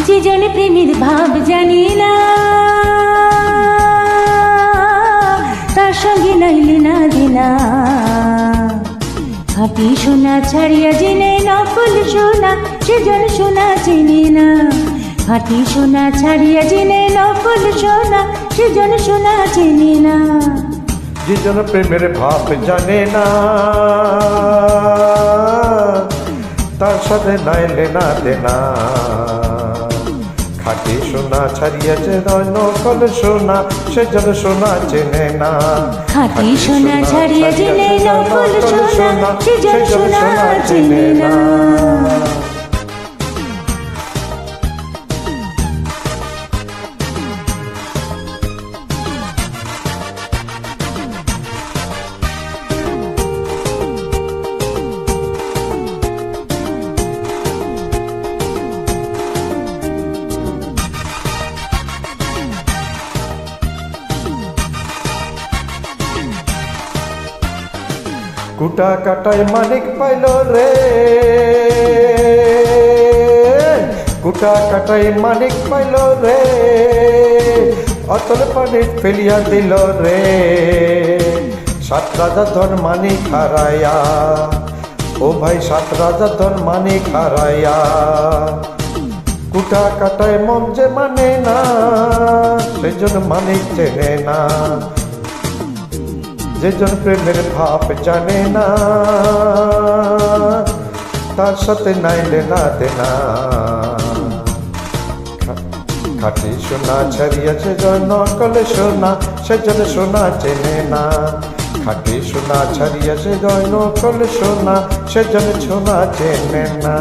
যে জনে প্রেমের ভাব জানি না, তার সঙ্গে নাইলে না দিনা। খাঁটি সোনা ছাড়িয়া জেনে নকল সোনা, সেজন সোনা চেনে না। খাঁটি সোনা ছাড়িয়া জেনে নকল সোনা, সেজন সোনা চেনে না। যে জন প্রেমের ভাব জানে না, তার সাথে নাইলে না দেনা। খাঁটি সোনা ছাড়িয়া যে নকল সোনা, সেজন সোনা চেনে না। খাঁটি সোনা ছাড়িয়া জেনে নকল সোনা, সেজন সোনা চেনে না। কুটা কাটায় মানিক পাইল রে, কুটা কাটায় মানিক পাইল রে, অতল পানি ফেলিয়া দিল রে। সাত রাজা ধন মানিক হারাইয়া, ও ভাই সাত রাজা ধন মানিক হারাইয়া। কুটা কাটায় মন যে মানে না, সেই জন্য মানিক চেনে না। যে জন প্রেমের ভাব জানে না, তার সাথে নাইলে না দেনা। খাঁটি সোনা ছাড়িয়া সেজন নকল সোনা, সেজন সোনা চেনে না। খাঁটি সোনা ছাড়িয়া সেজন নকল সোনা, সেজন সোনা চেনে না।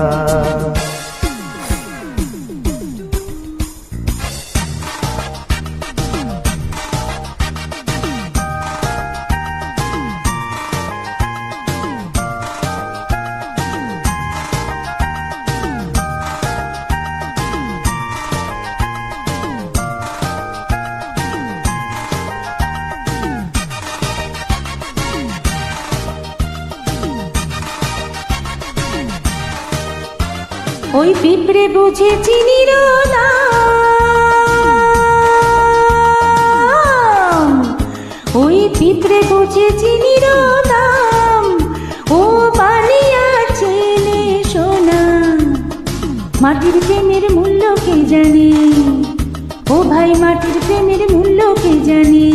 ওই পিঁপড়ে বুঝে চিনির নাম, ওই পিঁপড়ে বুঝে চিনির নাম, ও বানিয়া চেনে সোনা। মাটির প্রেমের মূল্য কে জানে, ও ভাই মাটির প্রেমের মূল্য কে জানে।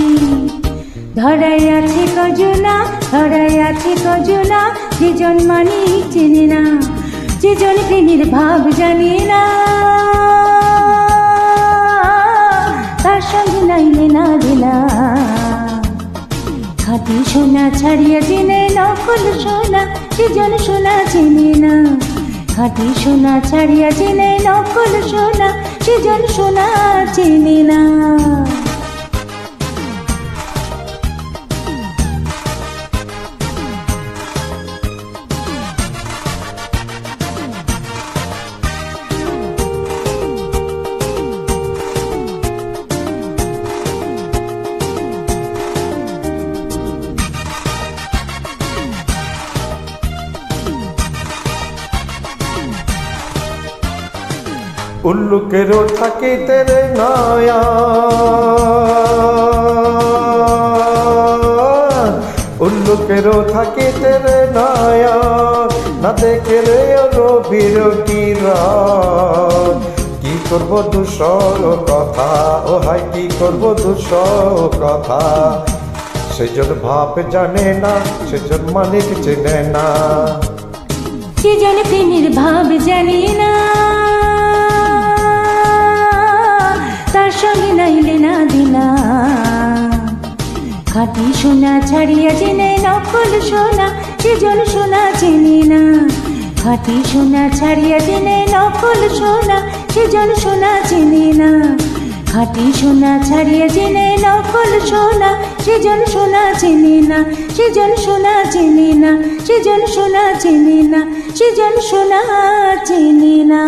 ধরায় আছে কজনা, ধরায় আছে কজনা, যে জন মানিক চেনে না। যে জন প্রেমের ভাব জানে না, তার সঙ্গে নাইলে না দিনা। খাঁটি সোনা ছাড়িয়া জেনে নকল সোনা, সেজন সোনা চেনে না। খাঁটি সোনা ছাড়িয়া জেনে নকল সোনা, সেজন সোনা চেনে না। উল্লুকেরও থাকিতে রে নয়া, উল্লুকেরও থাকিতে রে নয়া, না দেখে রে রবির কিরণ। কি করব দুঃসর কথা, ও হাই কি করব দুঃসর কথা। সেজন ভাব জানে না, সেজন মানিক চেনে না। যে জন প্রেমের ভাব জানে না, তার সঙ্গে নাইলে না দিনা। খাঁটি সোনা ছাড়িয়া জেনে নকল সোনা, সেজন সোনা চেনে না। খাঁটি সোনা ছাড়িয়া জেনে নকল সোনা, সেজন সোনা চেনে না। খাঁটি সোনা ছাড়িয়া জেনে নকল সোনা, সেজন সোনা চেনে না। সেজন সোনা চেনে না, সেজন সোনা চেনে না, সেজন সোনা চেনে না।